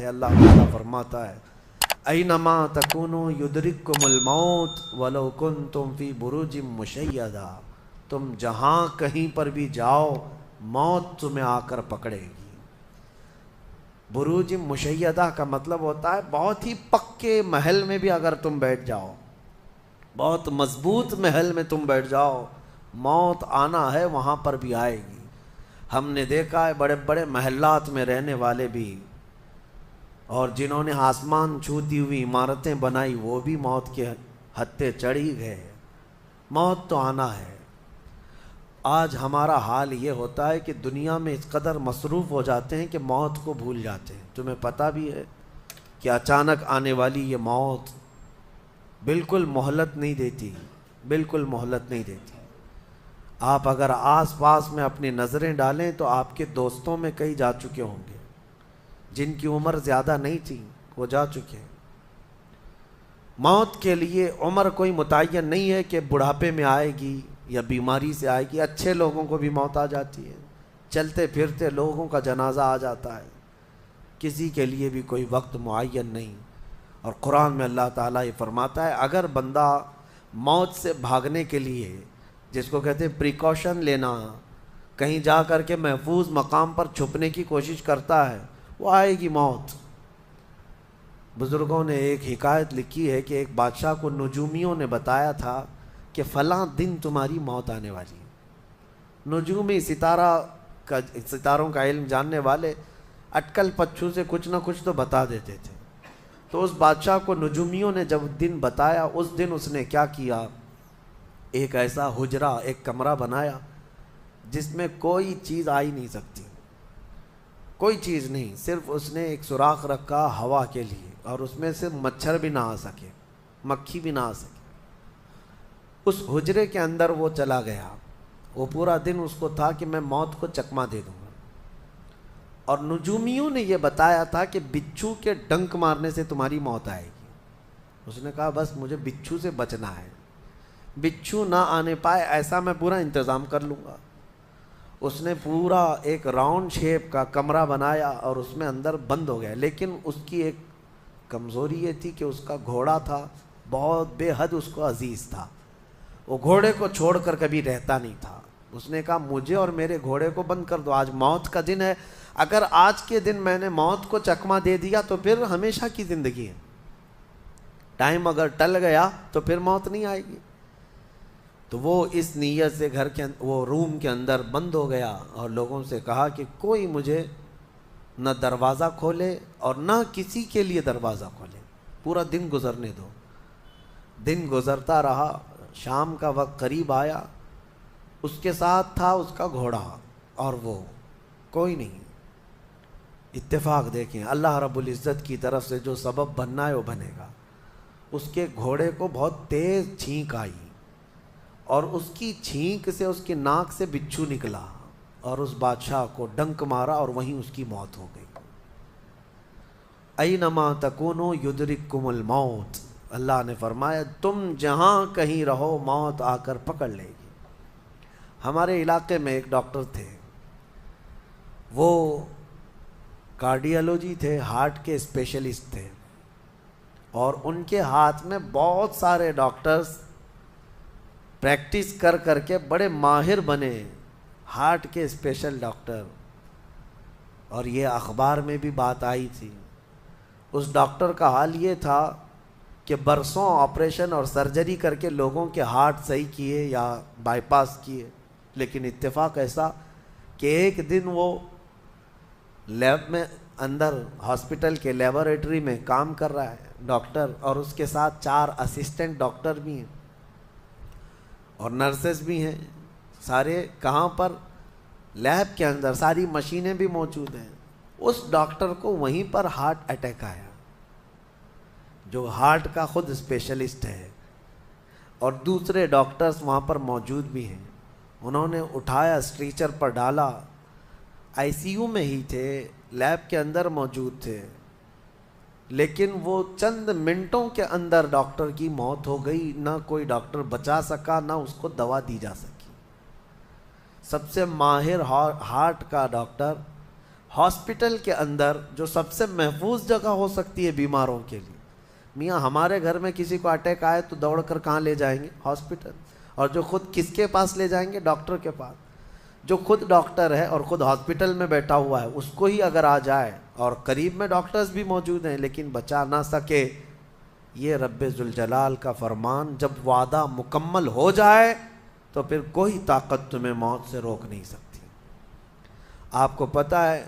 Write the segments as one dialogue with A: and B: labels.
A: ہے. اللہ تعالیٰ فرماتا ہے اینما تکونوا یدرککم الموت ولو کنتم فی بروج مشیدہ. تم جہاں کہیں پر بھی جاؤ موت تمہیں آ کر پکڑے گی. بروج مشیدہ کا مطلب ہوتا ہے بہت ہی پکے محل میں بھی اگر تم بیٹھ جاؤ, بہت مضبوط محل میں تم بیٹھ جاؤ, موت آنا ہے وہاں پر بھی آئے گی. ہم نے دیکھا ہے بڑے بڑے محلات میں رہنے والے بھی اور جنہوں نے آسمان چھوتی ہوئی عمارتیں بنائی وہ بھی موت کے ہتھے چڑھی گئے. موت تو آنا ہے. آج ہمارا حال یہ ہوتا ہے کہ دنیا میں اس قدر مصروف ہو جاتے ہیں کہ موت کو بھول جاتے ہیں. تمہیں پتہ بھی ہے کہ اچانک آنے والی یہ موت بالکل مہلت نہیں دیتی, بالکل مہلت نہیں دیتی. آپ اگر آس پاس میں اپنی نظریں ڈالیں تو آپ کے دوستوں میں کئی جا چکے ہوں گے, جن کی عمر زیادہ نہیں تھی وہ جا چکے. موت کے لیے عمر کوئی متعین نہیں ہے کہ بڑھاپے میں آئے گی یا بیماری سے آئے گی. اچھے لوگوں کو بھی موت آ جاتی ہے, چلتے پھرتے لوگوں کا جنازہ آ جاتا ہے. کسی کے لیے بھی کوئی وقت معین نہیں. اور قرآن میں اللہ تعالیٰ یہ فرماتا ہے اگر بندہ موت سے بھاگنے کے لیے, جس کو کہتے ہیں پریکاشن لینا, کہیں جا کر کے محفوظ مقام پر چھپنے کی کوشش کرتا ہے, وہ آئے گی موت. بزرگوں نے ایک حکایت لکھی ہے کہ ایک بادشاہ کو نجومیوں نے بتایا تھا کہ فلاں دن تمہاری موت آنے والی ہے. نجومی ستاروں کا علم جاننے والے اٹکل پچھو سے کچھ نہ کچھ تو بتا دیتے تھے. تو اس بادشاہ کو نجومیوں نے جب دن بتایا, اس دن اس نے کیا کیا, ایک ایسا حجرہ, ایک کمرہ بنایا جس میں کوئی چیز آ ہی نہیں سکتی, کوئی چیز نہیں. صرف اس نے ایک سوراخ رکھا ہوا کے لیے, اور اس میں سے مچھر بھی نہ آ سکے, مکھی بھی نہ آ سکے. اس حجرے کے اندر وہ چلا گیا. وہ پورا دن اس کو تھا کہ میں موت کو چکما دے دوں گا. اور نجومیوں نے یہ بتایا تھا کہ بچھو کے ڈنک مارنے سے تمہاری موت آئے گی. اس نے کہا بس مجھے بچھو سے بچنا ہے, بچھو نہ آنے پائے ایسا میں پورا انتظام کر لوں گا. اس نے پورا ایک راؤنڈ شیپ کا کمرہ بنایا اور اس میں اندر بند ہو گیا. لیکن اس کی ایک کمزوری یہ تھی کہ اس کا گھوڑا تھا, بہت بے حد اس کو عزیز تھا. وہ گھوڑے کو چھوڑ کر کبھی رہتا نہیں تھا. اس نے کہا مجھے اور میرے گھوڑے کو بند کر دو, آج موت کا دن ہے. اگر آج کے دن میں نے موت کو چکما دے دیا تو پھر ہمیشہ کی زندگی ہے. ٹائم اگر ٹل گیا تو پھر موت نہیں آئے گی. تو وہ اس نیت سے وہ روم کے اندر بند ہو گیا اور لوگوں سے کہا کہ کوئی مجھے نہ دروازہ کھولے اور نہ کسی کے لیے دروازہ کھولے, پورا دن گزرنے دو. دن گزرتا رہا, شام کا وقت قریب آیا. اس کے ساتھ تھا اس کا گھوڑا اور وہ کوئی نہیں. اتفاق دیکھیں, اللہ رب العزت کی طرف سے جو سبب بننا ہے وہ بنے گا. اس کے گھوڑے کو بہت تیز چھینک آئی اور اس کی چھینک سے, اس کی ناک سے بچھو نکلا اور اس بادشاہ کو ڈنک مارا اور وہیں اس کی موت ہو گئی. اینما تکونوا یدرککم الموت. اللہ نے فرمایا تم جہاں کہیں رہو موت آ کر پکڑ لے گی. ہمارے علاقے میں ایک ڈاکٹر تھے, وہ کارڈیالوجی تھے, ہارٹ کے اسپیشلسٹ تھے, اور ان کے ہاتھ میں بہت سارے ڈاکٹرز پریکٹس کر کر کے بڑے ماہر بنے, ہارٹ کے اسپیشل ڈاکٹر. اور یہ اخبار میں بھی بات آئی تھی. اس ڈاکٹر کا حال یہ تھا کہ برسوں آپریشن اور سرجری کر کے لوگوں کے ہارٹ صحیح کیے یا بائی پاس کیے, لیکن اتفاق ایسا کہ ایک دن وہ لیب میں اندر ہاسپٹل کے لیبارٹری میں کام کر رہا ہے ڈاکٹر, اور اس کے ساتھ 4 اسسٹنٹ ڈاکٹر بھی ہیں اور نرسز بھی ہیں. سارے کہاں پر, لیب کے اندر, ساری مشینیں بھی موجود ہیں. اس ڈاکٹر کو وہیں پر ہارٹ اٹیک آیا, جو ہارٹ کا خود اسپیشلسٹ ہے, اور دوسرے ڈاکٹرز وہاں پر موجود بھی ہیں. انہوں نے اٹھایا, اسٹریچر پر ڈالا, آئی سی یو میں ہی تھے, لیب کے اندر موجود تھے, لیکن وہ چند منٹوں کے اندر ڈاکٹر کی موت ہو گئی. نہ کوئی ڈاکٹر بچا سکا, نہ اس کو دوا دی جا سکی. سب سے ماہر ہارٹ کا ڈاکٹر ہاسپٹل کے اندر جو سب سے محفوظ جگہ ہو سکتی ہے بیماروں کے لیے، میاں ہمارے گھر میں کسی کو اٹیک آئے تو دوڑ کر کہاں لے جائیں گے؟ ہاسپٹل. اور جو خود کس کے پاس لے جائیں گے؟ ڈاکٹر کے پاس. جو خود ڈاکٹر ہے اور خود ہاسپٹل میں بیٹھا ہوا ہے، اس کو ہی اگر آ جائے، اور قریب میں ڈاکٹرز بھی موجود ہیں لیکن بچا نہ سکے، یہ رب ذوالجلال کا فرمان، جب وعدہ مکمل ہو جائے تو پھر کوئی طاقت تمہیں موت سے روک نہیں سکتی. آپ کو پتہ ہے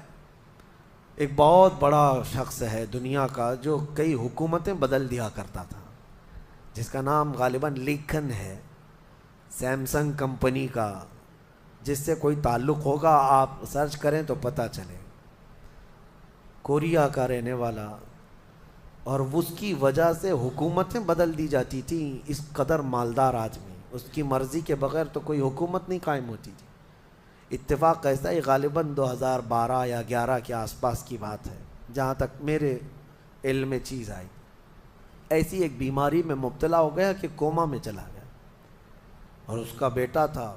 A: ایک بہت بڑا شخص ہے دنیا کا جو کئی حکومتیں بدل دیا کرتا تھا، جس کا نام غالباً لنکن ہے، سیمسنگ کمپنی کا. جس سے کوئی تعلق ہوگا آپ سرچ کریں تو پتہ چلے. کوریا کا رہنے والا، اور اس کی وجہ سے حکومتیں بدل دی جاتی تھیں. اس قدر مالدار آدمی، اس کی مرضی کے بغیر تو کوئی حکومت نہیں قائم ہوتی تھی. اتفاق ایسا ہی غالباً 2012 یا 11 کے آس پاس کی بات ہے جہاں تک میرے علم میں چیز آئی. ایسی ایک بیماری میں مبتلا ہو گیا کہ کوما میں چلا گیا، اور اس کا بیٹا تھا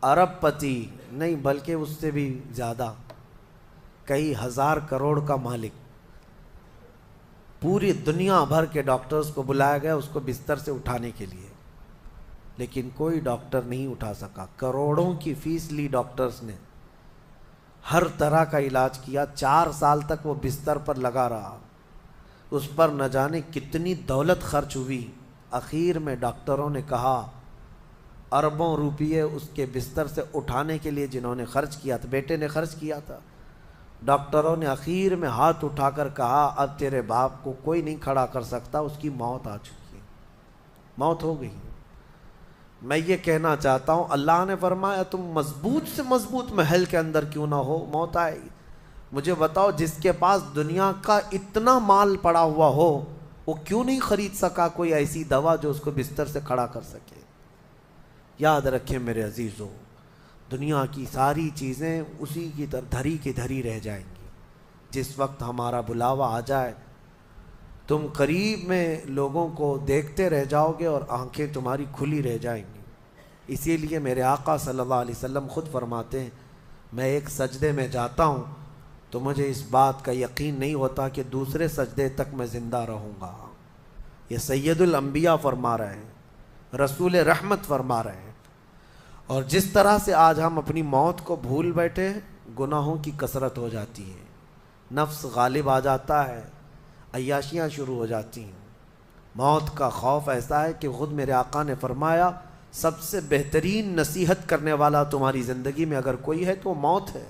A: ارب پتی نہیں بلکہ اس سے بھی زیادہ، کئی ہزار کروڑ کا مالک. پوری دنیا بھر کے ڈاکٹرز کو بلایا گیا اس کو بستر سے اٹھانے کے لیے، لیکن کوئی ڈاکٹر نہیں اٹھا سکا. کروڑوں کی فیس لی ڈاکٹرز نے، ہر طرح کا علاج کیا. 4 سال تک وہ بستر پر لگا رہا، اس پر نہ جانے کتنی دولت خرچ ہوئی. اخیر میں ڈاکٹروں نے کہا، اربوں روپیے اس کے بستر سے اٹھانے کے لیے جنہوں نے خرچ کیا تھا، بیٹے نے خرچ کیا تھا، ڈاکٹروں نے اخیر میں ہاتھ اٹھا کر کہا اب تیرے باپ کو کوئی نہیں کھڑا کر سکتا، اس کی موت آ چکی ہے، موت ہو گئی. میں یہ کہنا چاہتا ہوں اللہ نے فرمایا تم مضبوط سے مضبوط محل کے اندر کیوں نہ ہو، موت آئے گی. مجھے بتاؤ جس کے پاس دنیا کا اتنا مال پڑا ہوا ہو وہ کیوں نہیں خرید سکا کوئی ایسی دوا جو اس کو بستر سے کھڑا کر سکے؟ یاد رکھیں میرے عزیزو، دنیا کی ساری چیزیں اسی کی طرح دھری کی دھری رہ جائیں گی. جس وقت ہمارا بلاوا آ جائے تم قریب میں لوگوں کو دیکھتے رہ جاؤ گے اور آنکھیں تمہاری کھلی رہ جائیں گی. اسی لیے میرے آقا صلی اللہ علیہ وسلم خود فرماتے ہیں میں ایک سجدے میں جاتا ہوں تو مجھے اس بات کا یقین نہیں ہوتا کہ دوسرے سجدے تک میں زندہ رہوں گا. یہ سید الانبیاء فرما رہے ہیں، رسول رحمت فرما رہے ہیں. اور جس طرح سے آج ہم اپنی موت کو بھول بیٹھے ہیں، گناہوں کی کثرت ہو جاتی ہے، نفس غالب آ جاتا ہے، عیاشیاں شروع ہو جاتی ہیں. موت کا خوف ایسا ہے کہ خود میرے آقا نے فرمایا سب سے بہترین نصیحت کرنے والا تمہاری زندگی میں اگر کوئی ہے تو موت ہے.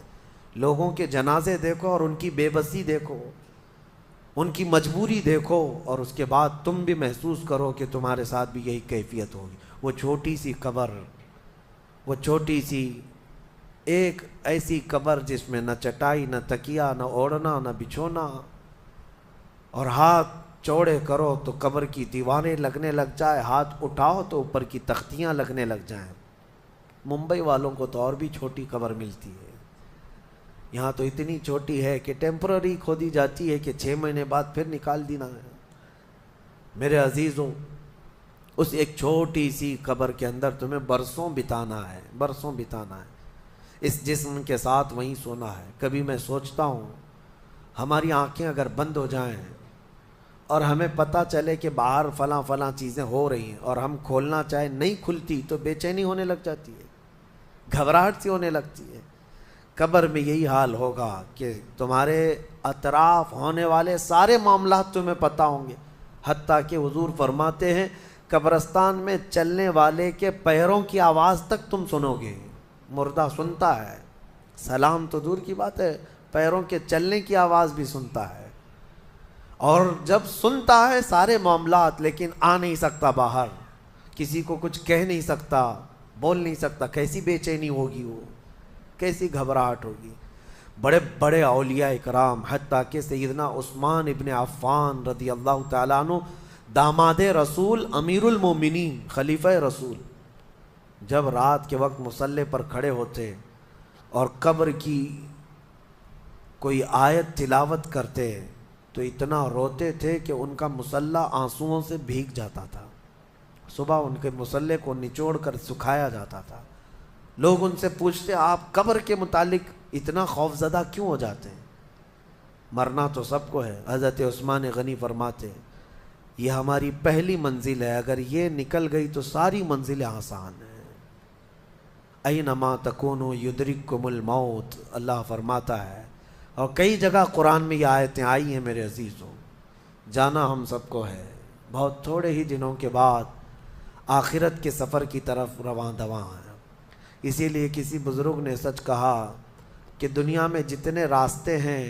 A: لوگوں کے جنازے دیکھو اور ان کی بے بسی دیکھو، ان کی مجبوری دیکھو، اور اس کے بعد تم بھی محسوس کرو کہ تمہارے ساتھ بھی یہی کیفیت ہوگی. وہ چھوٹی سی قبر، وہ چھوٹی سی ایک ایسی قبر جس میں نہ چٹائی، نہ تکیا، نہ اوڑھنا، نہ بچھونا، اور ہاتھ چوڑے کرو تو قبر کی دیواریں لگنے لگ جائے، ہاتھ اٹھاؤ تو اوپر کی تختیاں لگنے لگ جائیں. ممبئی والوں کو تو اور بھی چھوٹی قبر ملتی ہے، یہاں تو اتنی چھوٹی ہے کہ ٹیمپرری کھودی جاتی ہے کہ 6 مہینے بعد پھر نکال دینا ہے. میرے عزیزوں، اس ایک چھوٹی سی قبر کے اندر تمہیں برسوں بتانا ہے، برسوں بتانا ہے. اس جسم کے ساتھ وہیں سونا ہے. کبھی میں سوچتا ہوں ہماری آنکھیں اگر بند ہو جائیں اور ہمیں پتہ چلے کہ باہر فلاں فلاں چیزیں ہو رہی ہیں اور ہم کھولنا چاہیں نہیں کھلتی تو بے چینی ہونے لگ جاتی ہے، گھبراہٹ سی ہونے لگتی ہے. قبر میں یہی حال ہوگا کہ تمہارے اطراف ہونے والے سارے معاملات تمہیں پتہ ہوں گے، حتیٰ کہ حضور فرماتے ہیں قبرستان میں چلنے والے کے پیروں کی آواز تک تم سنو گے. مردہ سنتا ہے، سلام تو دور کی بات ہے، پیروں کے چلنے کی آواز بھی سنتا ہے. اور جب سنتا ہے سارے معاملات لیکن آ نہیں سکتا باہر، کسی کو کچھ کہہ نہیں سکتا، بول نہیں سکتا. کیسی بے چینی ہوگی، وہ کیسی گھبراہٹ ہوگی. بڑے بڑے اولیاء اکرام حتیٰ کہ سیدنا عثمان ابن عفان رضی اللہ تعالیٰ عنہ، داماد رسول، امیر المومنین، خلیفہ رسول، جب رات کے وقت مصلی پر کھڑے ہوتے اور قبر کی کوئی آیت تلاوت کرتے تو اتنا روتے تھے کہ ان کا مصلی آنسوؤں سے بھیگ جاتا تھا. صبح ان کے مصلی کو نچوڑ کر سکھایا جاتا تھا. لوگ ان سے پوچھتے آپ قبر کے متعلق اتنا خوف زدہ کیوں ہو جاتے ہیں؟ مرنا تو سب کو ہے. حضرت عثمان غنی فرماتے یہ ہماری پہلی منزل ہے، اگر یہ نکل گئی تو ساری منزلیں آسان ہیں. اینما تکونوا یدرککم الموت، اللہ فرماتا ہے. اور کئی جگہ قرآن میں یہ آیتیں آئی ہیں میرے عزیزوں. جانا ہم سب کو ہے، بہت تھوڑے ہی دنوں کے بعد آخرت کے سفر کی طرف رواں دواں ہیں. اسی لیے کسی بزرگ نے سچ کہا کہ دنیا میں جتنے راستے ہیں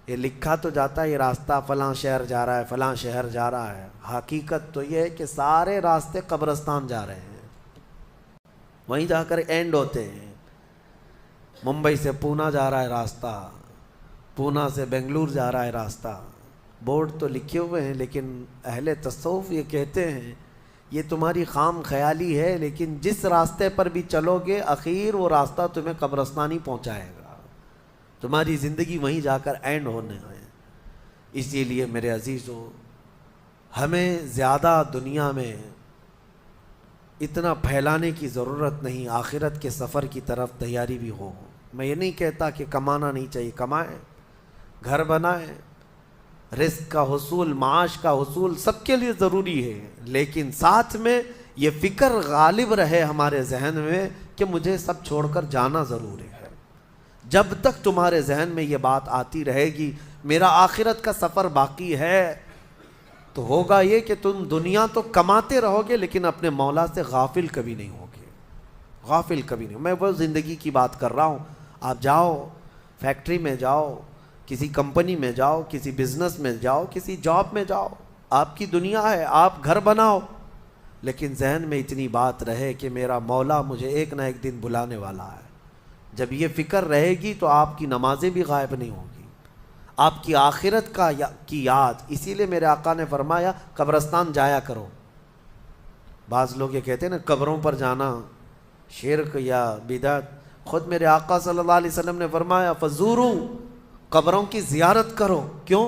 A: یہ لکھا تو جاتا ہے یہ راستہ فلاں شہر جا رہا ہے، فلاں شہر جا رہا ہے. حقیقت تو یہ ہے کہ سارے راستے قبرستان جا رہے ہیں، وہیں جا کر اینڈ ہوتے ہیں. ممبئی سے پونا جا رہا ہے راستہ، پونا سے بنگلور جا رہا ہے راستہ. بورڈ تو لکھے ہوئے ہیں لیکن اہل تصوف یہ کہتے ہیں یہ تمہاری خام خیالی ہے، لیکن جس راستے پر بھی چلو گے اخیر وہ راستہ تمہیں قبرستان ہی پہنچائے گا. تمہاری زندگی وہیں جا کر اینڈ ہونے ہے. اسی لیے میرے عزیزو ہمیں زیادہ دنیا میں اتنا پھیلانے کی ضرورت نہیں. آخرت کے سفر کی طرف تیاری بھی ہو. میں یہ نہیں کہتا کہ کمانا نہیں چاہیے، کمائیں، گھر بنائیں، رزق کا حصول، معاش کا حصول سب کے لیے ضروری ہے، لیکن ساتھ میں یہ فکر غالب رہے ہمارے ذہن میں کہ مجھے سب چھوڑ کر جانا ضروری ہے. جب تک تمہارے ذہن میں یہ بات آتی رہے گی میرا آخرت کا سفر باقی ہے، تو ہوگا یہ کہ تم دنیا تو کماتے رہو گے لیکن اپنے مولا سے غافل کبھی نہیں ہوگے. غافل کبھی نہیں. میں وہ زندگی کی بات کر رہا ہوں. آپ جاؤ فیکٹری میں جاؤ، کسی کمپنی میں جاؤ، کسی بزنس میں جاؤ، کسی جاب میں جاؤ، آپ کی دنیا ہے، آپ گھر بناؤ، لیکن ذہن میں اتنی بات رہے کہ میرا مولا مجھے ایک نہ ایک دن بلانے والا ہے. جب یہ فکر رہے گی تو آپ کی نمازیں بھی غائب نہیں ہوں گی، آپ کی آخرت کی یاد. اسی لیے میرے آقا نے فرمایا قبرستان جایا کرو. بعض لوگ یہ کہتے ہیں نا قبروں پر جانا شرک یا بدعت. خود میرے آقا صلی اللہ علیہ وسلم نے فرمایا فزوروا، قبروں کی زیارت کرو. کیوں؟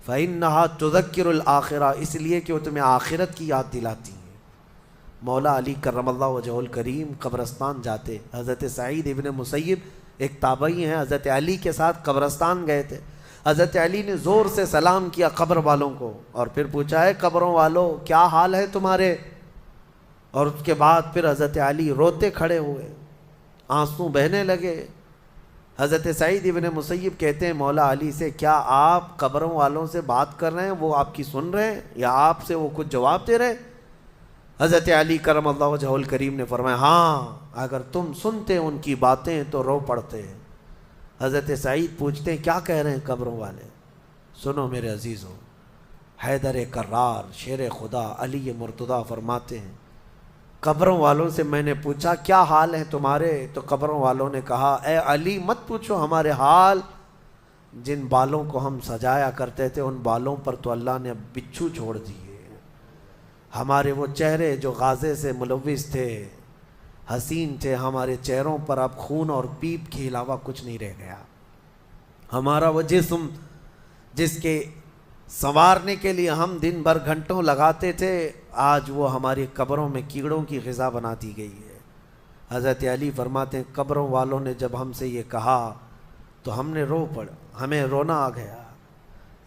A: فإنها تذکر الآخرہ، اس لیے کہ وہ تمہیں آخرت کی یاد دلاتی ہیں. مولا علی کرم اللہ وجہہ الکریم قبرستان جاتے. حضرت سعید ابن مسیب ایک تابعی ہیں، حضرت علی کے ساتھ قبرستان گئے تھے. حضرت علی نے زور سے سلام کیا قبر والوں کو اور پھر پوچھا ہے قبروں والوں کیا حال ہے تمہارے؟ اور اس کے بعد پھر حضرت علی روتے کھڑے ہوئے، آنسو بہنے لگے. حضرت سعید ابن مسیب کہتے ہیں مولا علی سے کیا آپ قبروں والوں سے بات کر رہے ہیں، وہ آپ کی سن رہے ہیں یا آپ سے وہ کچھ جواب دے رہے ہیں؟ حضرت علی کرم اللہ وجہہ الکریم نے فرمایا ہاں، اگر تم سنتے ان کی باتیں تو رو پڑتے. حضرت سعید پوچھتے ہیں کیا کہہ رہے ہیں قبروں والے؟ سنو میرے عزیزوں، حیدر کرار شیر خدا علی مرتضیٰ فرماتے ہیں قبروں والوں سے میں نے پوچھا کیا حال ہے تمہارے؟ تو قبروں والوں نے کہا اے علی مت پوچھو ہمارے حال، جن بالوں کو ہم سجایا کرتے تھے ان بالوں پر تو اللہ نے بچھو چھوڑ دیے. ہمارے وہ چہرے جو غازے سے ملوث تھے، حسین تھے، ہمارے چہروں پر اب خون اور پیپ کے علاوہ کچھ نہیں رہ گیا. ہمارا وہ جسم جس کے سنوارنے کے لیے ہم دن بھر گھنٹوں لگاتے تھے، آج وہ ہماری قبروں میں کیڑوں کی غذا بنا دی گئی ہے. حضرت علی فرماتے ہیں قبروں والوں نے جب ہم سے یہ کہا تو ہم نے رو پڑا، ہمیں رونا آ گیا.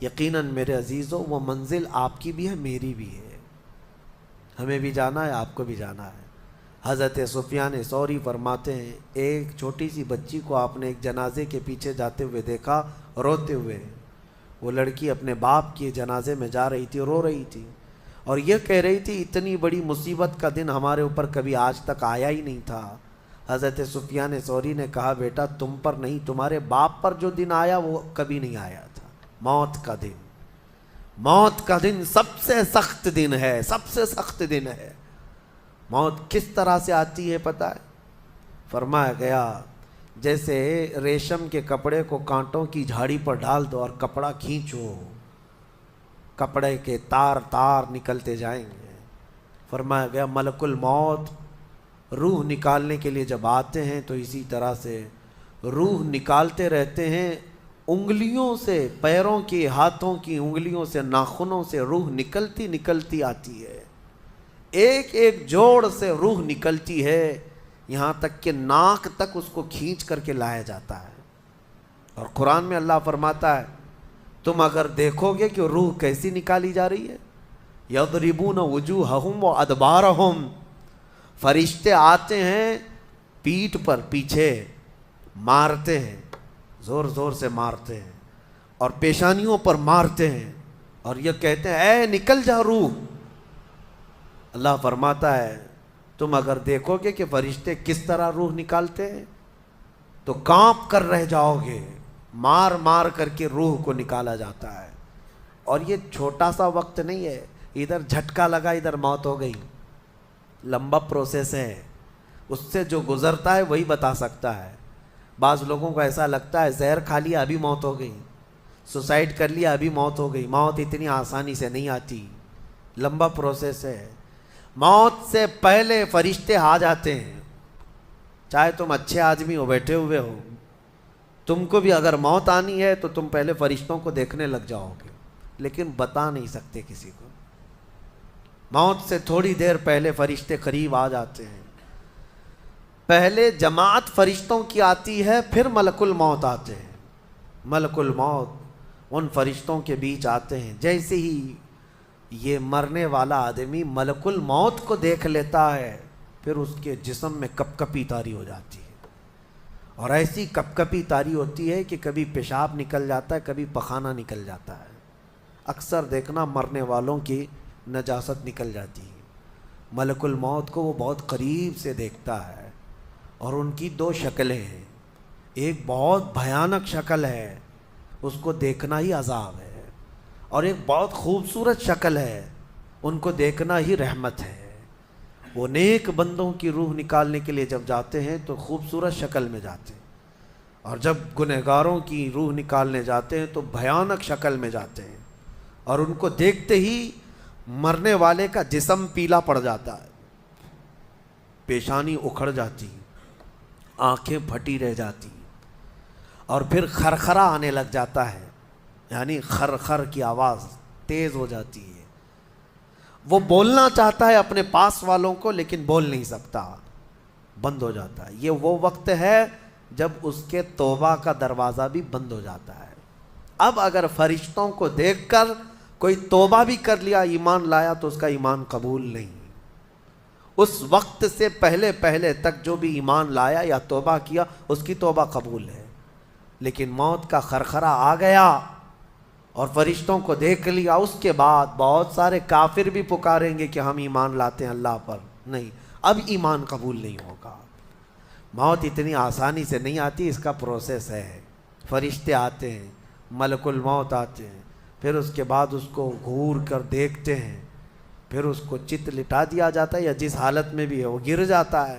A: یقیناً میرے عزیزوں وہ منزل آپ کی بھی ہے میری بھی ہے، ہمیں بھی جانا ہے، آپ کو بھی جانا ہے. حضرت سفیان ثوری فرماتے ہیں ایک چھوٹی سی بچی کو آپ نے ایک جنازے کے پیچھے جاتے ہوئے دیکھا روتے ہوئے. وہ لڑکی اپنے باپ کے جنازے میں جا رہی تھی، رو رہی تھی اور یہ کہہ رہی تھی اتنی بڑی مصیبت کا دن ہمارے اوپر کبھی آج تک آیا ہی نہیں تھا. حضرت سفیان ثوری نے کہا بیٹا تم پر نہیں، تمہارے باپ پر جو دن آیا وہ کبھی نہیں آیا تھا. موت کا دن، موت کا دن سب سے سخت دن ہے، سب سے سخت دن ہے. موت کس طرح سے آتی ہے پتہ ہے؟ فرمایا گیا جیسے ریشم کے کپڑے کو کانٹوں کی جھاڑی پر ڈال دو اور کپڑا کھینچو، کپڑے کے تار تار نکلتے جائیں گے. فرمایا گیا ملک الموت روح نکالنے کے لیے جب آتے ہیں تو اسی طرح سے روح نکالتے رہتے ہیں. انگلیوں سے، پیروں کی، ہاتھوں کی انگلیوں سے، ناخنوں سے روح نکلتی نکلتی آتی ہے. ایک ایک جوڑ سے روح نکلتی ہے، یہاں تک کہ ناک تک اس کو کھینچ کر کے لایا جاتا ہے. اور قرآن میں اللہ فرماتا ہے تم اگر دیکھو گے کہ روح کیسی نکالی جا رہی ہے، یضربون وجوہہم وادبارہم، فرشتے آتے ہیں پیٹھ پر، پیچھے مارتے ہیں، زور زور سے مارتے ہیں اور پیشانیوں پر مارتے ہیں اور یہ کہتے ہیں اے نکل جا روح۔ اللہ فرماتا ہے تم اگر دیکھو گے کہ فرشتے کس طرح روح نکالتے ہیں تو کانپ کر رہ جاؤ گے، مار مار کر کے روح کو نکالا جاتا ہے۔ اور یہ چھوٹا سا وقت نہیں ہے، ادھر جھٹکا لگا ادھر موت ہو گئی، لمبا پروسیس ہے، اس سے جو گزرتا ہے وہی بتا سکتا ہے۔ بعض لوگوں کو ایسا لگتا ہے زہر کھا لیا ابھی موت ہو گئی، سوسائڈ کر لیا ابھی موت ہو گئی۔ موت اتنی آسانی سے نہیں آتی، لمبا پروسیس ہے۔ موت سے پہلے فرشتے آ جاتے ہیں، چاہے تم اچھے آدمی ہو، بیٹھے ہوئے ہو، تم کو بھی اگر موت آنی ہے تو تم پہلے فرشتوں کو دیکھنے لگ جاؤ گے، لیکن بتا نہیں سکتے کسی کو۔ موت سے تھوڑی دیر پہلے فرشتے قریب آ جاتے ہیں۔ پہلے جماعت فرشتوں کی آتی ہے، پھر ملک الموت آتے ہیں۔ ملک الموت ان فرشتوں کے بیچ آتے ہیں۔ جیسے ہی یہ مرنے والا آدمی ملک الموت کو دیکھ لیتا ہے، پھر اس کے جسم میں کپ کپی طاری ہو جاتی ہے، اور ایسی کپ کپی طاری ہوتی ہے کہ کبھی پیشاب نکل جاتا ہے، کبھی پخانہ نکل جاتا ہے۔ اکثر دیکھنا مرنے والوں کی نجاست نکل جاتی ہے۔ ملک الموت کو وہ بہت قریب سے دیکھتا ہے، اور ان کی دو شکلیں ہیں، ایک بہت بھیانک شکل ہے، اس کو دیکھنا ہی عذاب ہے، اور ایک بہت خوبصورت شکل ہے، ان کو دیکھنا ہی رحمت ہے۔ وہ نیک بندوں کی روح نکالنے کے لیے جب جاتے ہیں تو خوبصورت شکل میں جاتے ہیں، اور جب گنہگاروں کی روح نکالنے جاتے ہیں تو بھیانک شکل میں جاتے ہیں، اور ان کو دیکھتے ہی مرنے والے کا جسم پیلا پڑ جاتا ہے، پیشانی اکھڑ جاتی، آنکھیں پھٹی رہ جاتی، اور پھر خرخرا آنے لگ جاتا ہے، یعنی خرخر کی آواز تیز ہو جاتی ہے۔ وہ بولنا چاہتا ہے اپنے پاس والوں کو، لیکن بول نہیں سکتا، بند ہو جاتا ہے۔ یہ وہ وقت ہے جب اس کے توبہ کا دروازہ بھی بند ہو جاتا ہے۔ اب اگر فرشتوں کو دیکھ کر کوئی توبہ بھی کر لیا، ایمان لایا، تو اس کا ایمان قبول نہیں۔ اس وقت سے پہلے پہلے تک جو بھی ایمان لایا یا توبہ کیا، اس کی توبہ قبول ہے۔ لیکن موت کا خرخرا آ گیا اور فرشتوں کو دیکھ لیا، اس کے بعد بہت سارے کافر بھی پکاریں گے کہ ہم ایمان لاتے ہیں اللہ پر، نہیں، اب ایمان قبول نہیں ہوگا۔ موت اتنی آسانی سے نہیں آتی، اس کا پروسیس ہے۔ فرشتے آتے ہیں، ملک الموت آتے ہیں، پھر اس کے بعد اس کو گھور کر دیکھتے ہیں، پھر اس کو چت لٹا دیا جاتا ہے، یا جس حالت میں بھی ہے وہ گر جاتا ہے،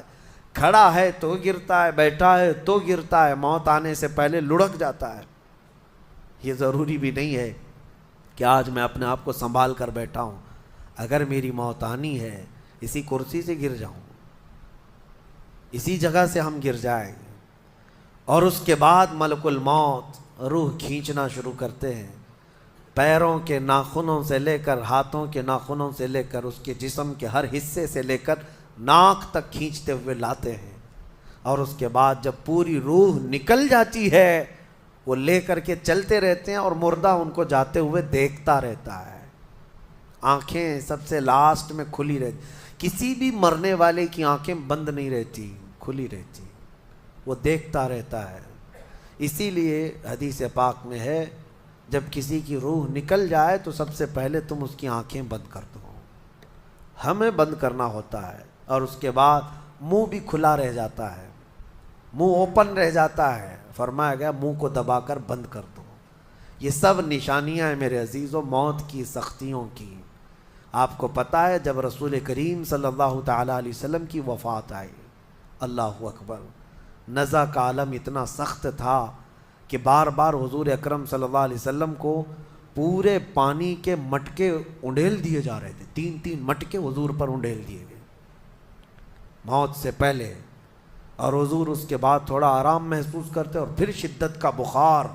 A: کھڑا ہے تو گرتا ہے، بیٹھا ہے تو گرتا ہے، موت آنے سے پہلے لڑک جاتا ہے۔ یہ ضروری بھی نہیں ہے کہ آج میں اپنے آپ کو سنبھال کر بیٹھا ہوں، اگر میری موت آنی ہے اسی کرسی سے گر جاؤں، اسی جگہ سے ہم گر جائیں گے۔ اور اس کے بعد ملک الموت روح کھینچنا شروع کرتے ہیں، پیروں کے ناخنوں سے لے کر ہاتھوں کے ناخنوں سے لے کر اس کے جسم کے ہر حصے سے لے کر ناک تک کھینچتے ہوئے لاتے ہیں، اور اس کے بعد جب پوری روح نکل جاتی ہے وہ لے کر کے چلتے رہتے ہیں، اور مردہ ان کو جاتے ہوئے دیکھتا رہتا ہے، آنکھیں سب سے لاسٹ میں کھلی رہتی، کسی بھی مرنے والے کی آنکھیں بند نہیں رہتی، کھلی رہتی، وہ دیکھتا رہتا ہے۔ اسی لیے حدیث پاک میں ہے جب کسی کی روح نکل جائے تو سب سے پہلے تم اس کی آنکھیں بند کر دو، ہمیں بند کرنا ہوتا ہے، اور اس کے بعد منہ بھی کھلا رہ جاتا ہے، منہ اوپن رہ جاتا ہے، فرمایا گیا منہ کو دبا کر بند کر دو۔ یہ سب نشانیاں ہیں میرے عزیزوں موت کی سختیوں کی۔ آپ کو پتہ ہے جب رسول کریم صلی اللہ تعالیٰ علیہ وسلم کی وفات آئی، اللہ اکبر، نزع کا عالم اتنا سخت تھا کہ بار بار حضور اکرم صلی اللہ علیہ وسلم کو پورے پانی کے مٹکے انڈیل دیے جا رہے تھے، 3 مٹکے حضور پر انڈیل دیے گئے موت سے پہلے، اور حضور اس کے بعد تھوڑا آرام محسوس کرتے اور پھر شدت کا بخار،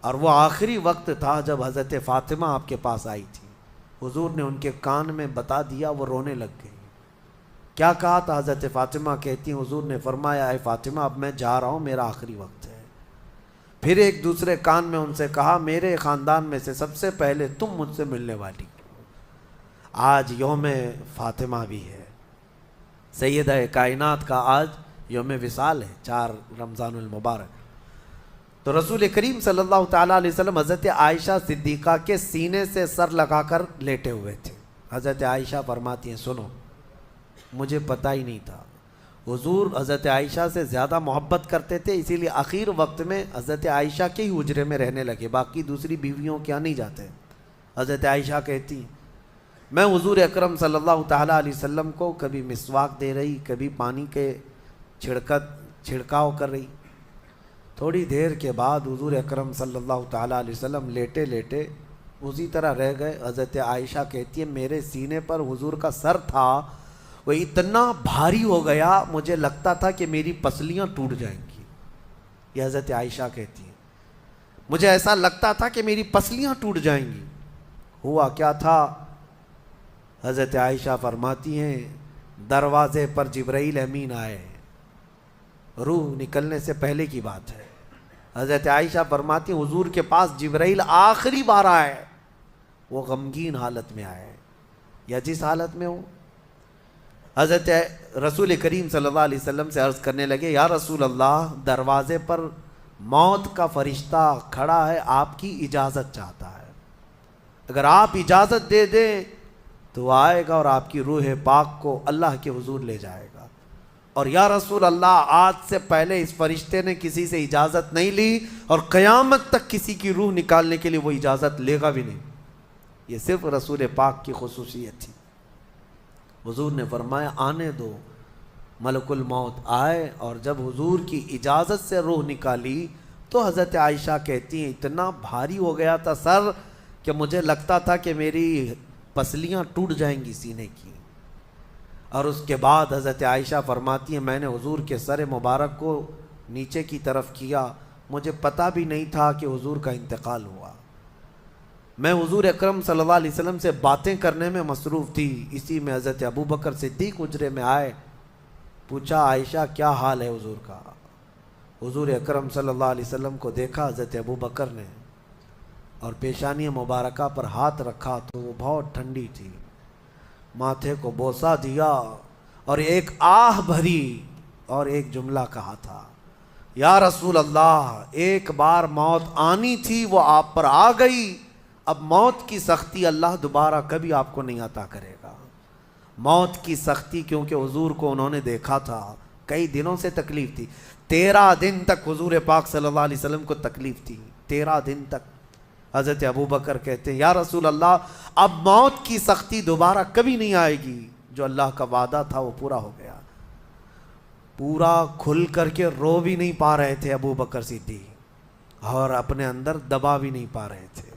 A: اور وہ آخری وقت تھا جب حضرت فاطمہ آپ کے پاس آئی تھی، حضور نے ان کے کان میں بتا دیا، وہ رونے لگ گئی۔ کیا کہا تھا؟ حضرت فاطمہ کہتی ہیں حضور نے فرمایا اے فاطمہ اب میں جا رہا ہوں، میرا آخری وقت ہے۔ پھر ایک دوسرے کان میں ان سے کہا میرے خاندان میں سے سب سے پہلے تم مجھ سے ملنے والی. آج یوم فاطمہ بھی ہے، سیدہ کائنات کا آج یوم وصال ہے، 4 رمضان المبارک. تو رسول کریم صلی اللہ تعالیٰ علیہ وسلم حضرت عائشہ صدیقہ کے سینے سے سر لگا کر لیٹے ہوئے تھے. حضرت عائشہ فرماتی ہیں سنو، مجھے پتہ ہی نہیں تھا. حضور حضرت عائشہ سے زیادہ محبت کرتے تھے، اسی لیے آخر وقت میں حضرت عائشہ کے ہی حجرے میں رہنے لگے، باقی دوسری بیویوں کیا نہیں جاتے. حضرت عائشہ کہتی میں حضور اکرم صلی اللہ تعالیٰ علیہ وسلم کو کبھی مسواک دے رہی، کبھی پانی کے چھڑکاؤ کر رہی. تھوڑی دیر کے بعد حضور اکرم صلی اللہ تعالیٰ علیہ وسلم لیٹے لیٹے اسی طرح رہ گئے. حضرت عائشہ کہتی ہے میرے سینے پر حضور کا سر تھا، وہ اتنا بھاری ہو گیا مجھے لگتا تھا کہ میری پسلیاں ٹوٹ جائیں گی. یہ حضرت عائشہ کہتی ہیں مجھے ایسا لگتا تھا کہ میری پسلیاں ٹوٹ جائیں گی. ہوا کیا تھا؟ حضرت عائشہ فرماتی ہیں دروازے پر جبرائیل امین آئے، روح نکلنے سے پہلے کی بات ہے. حضرت عائشہ فرماتی ہیں حضور کے پاس جبرائیل آخری بار آئے، وہ غمگین حالت میں آئے یا جس حالت میں ہو. حضرت رسول کریم صلی اللہ علیہ وسلم سے عرض کرنے لگے یا رسول اللہ، دروازے پر موت کا فرشتہ کھڑا ہے، آپ کی اجازت چاہتا ہے، اگر آپ اجازت دے دیں تو آئے گا اور آپ کی روح پاک کو اللہ کے حضور لے جائے گا. اور یا رسول اللہ، آج سے پہلے اس فرشتے نے کسی سے اجازت نہیں لی اور قیامت تک کسی کی روح نکالنے کے لیے وہ اجازت لے گا بھی نہیں. یہ صرف رسول پاک کی خصوصیت تھی. حضور نے فرمایا آنے دو. ملک الموت آئے اور جب حضور کی اجازت سے روح نکالی تو حضرت عائشہ کہتی ہیں اتنا بھاری ہو گیا تھا سر کہ مجھے لگتا تھا کہ میری پسلیاں ٹوٹ جائیں گی سینے کی. اور اس کے بعد حضرت عائشہ فرماتی ہیں میں نے حضور کے سر مبارک کو نیچے کی طرف کیا، مجھے پتہ بھی نہیں تھا کہ حضور کا انتقال ہوا. میں حضور اکرم صلی اللہ علیہ وسلم سے باتیں کرنے میں مصروف تھی، اسی میں حضرت ابوبکر صدیق حجرے میں آئے. پوچھا عائشہ کیا حال ہے حضور کا؟ حضور اکرم صلی اللہ علیہ وسلم کو دیکھا حضرت ابوبکر نے اور پیشانی مبارکہ پر ہاتھ رکھا تو وہ بہت ٹھنڈی تھی. ماتھے کو بوسہ دیا اور ایک آہ بھری اور ایک جملہ کہا تھا یا رسول اللہ، ایک بار موت آنی تھی وہ آپ پر آ گئی، اب موت کی سختی اللہ دوبارہ کبھی آپ کو نہیں عطا کرے گا. موت کی سختی کیونکہ حضور کو انہوں نے دیکھا تھا، کئی دنوں سے تکلیف تھی، 13 دن تک حضور پاک صلی اللہ علیہ وسلم کو تکلیف تھی، 13 دن تک. حضرت ابوبکر کہتے ہیں یا رسول اللہ، اب موت کی سختی دوبارہ کبھی نہیں آئے گی، جو اللہ کا وعدہ تھا وہ پورا ہو گیا. پورا کھل کر کے رو بھی نہیں پا رہے تھے ابوبکر صدیق اور اپنے اندر دبا بھی نہیں پا رہے تھے.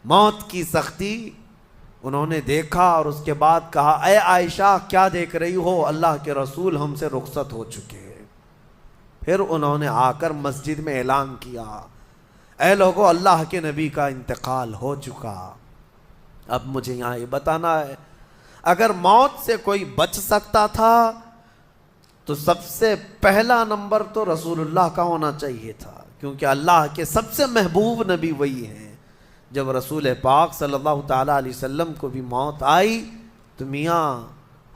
A: موت کی سختی انہوں نے دیکھا اور اس کے بعد کہا اے عائشہ کیا دیکھ رہی ہو، اللہ کے رسول ہم سے رخصت ہو چکے. پھر انہوں نے آ کر مسجد میں اعلان کیا اے لوگو، اللہ کے نبی کا انتقال ہو چکا. اب مجھے یہاں یہ بتانا ہے اگر موت سے کوئی بچ سکتا تھا تو سب سے پہلا نمبر تو رسول اللہ کا ہونا چاہیے تھا، کیونکہ اللہ کے سب سے محبوب نبی وہی ہیں. جب رسول پاک صلی اللہ تعالیٰ علیہ وسلم کو بھی موت آئی تو میاں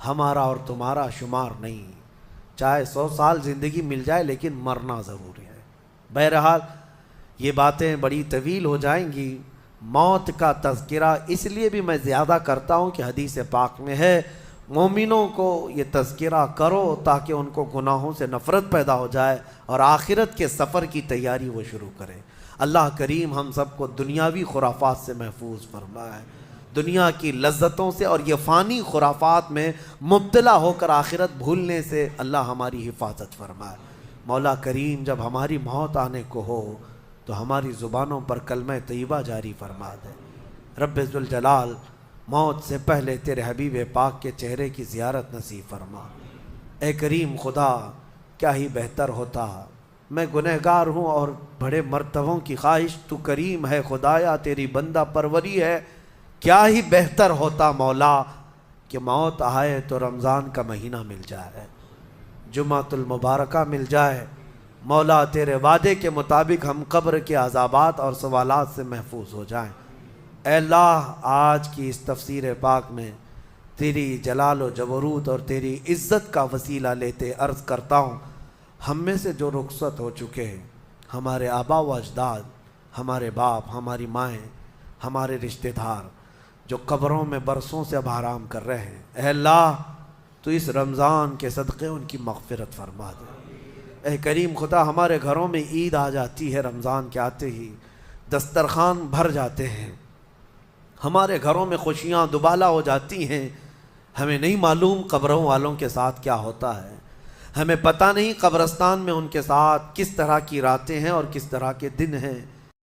A: ہمارا اور تمہارا شمار نہیں، چاہے 100 سال زندگی مل جائے لیکن مرنا ضروری ہے. بہرحال یہ باتیں بڑی طویل ہو جائیں گی. موت کا تذکرہ اس لیے بھی میں زیادہ کرتا ہوں کہ حدیث پاک میں ہے مومنوں کو یہ تذکرہ کرو تاکہ ان کو گناہوں سے نفرت پیدا ہو جائے اور آخرت کے سفر کی تیاری وہ شروع کریں. اللہ کریم ہم سب کو دنیاوی خرافات سے محفوظ فرمائے، دنیا کی لذتوں سے اور یہ فانی خرافات میں مبتلا ہو کر آخرت بھولنے سے اللہ ہماری حفاظت فرمائے. مولا کریم جب ہماری موت آنے کو ہو تو ہماری زبانوں پر کلمہ طیبہ جاری فرما دے. رب ذوالجلال موت سے پہلے تیرے حبیب پاک کے چہرے کی زیارت نصیب فرما. اے کریم خدا، کیا ہی بہتر ہوتا، میں گنہگار ہوں اور بڑے مرتبوں کی خواہش، تو کریم ہے خدایا تیری بندہ پروری ہے. کیا ہی بہتر ہوتا مولا کہ موت آئے تو رمضان کا مہینہ مل جائے، جمعۃ المبارکہ مل جائے، مولا تیرے وعدے کے مطابق ہم قبر کے عذابات اور سوالات سے محفوظ ہو جائیں۔ اے اللہ آج کی اس تفسیر پاک میں تیری جلال و جبروت اور تیری عزت کا وسیلہ لیتے عرض کرتا ہوں، ہم میں سے جو رخصت ہو چکے ہیں، ہمارے آبا و اجداد، ہمارے باپ، ہماری مائیں، ہمارے رشتہ دار جو قبروں میں برسوں سے اب آرام کر رہے ہیں، اے اللہ تو اس رمضان کے صدقے ان کی مغفرت فرما دے۔ اے کریم خدا، ہمارے گھروں میں عید آ جاتی ہے، رمضان کے آتے ہی دسترخوان بھر جاتے ہیں، ہمارے گھروں میں خوشیاں دوبالا ہو جاتی ہیں، ہمیں نہیں معلوم قبروں والوں کے ساتھ کیا ہوتا ہے، ہمیں پتہ نہیں قبرستان میں ان کے ساتھ کس طرح کی راتیں ہیں اور کس طرح کے دن ہیں۔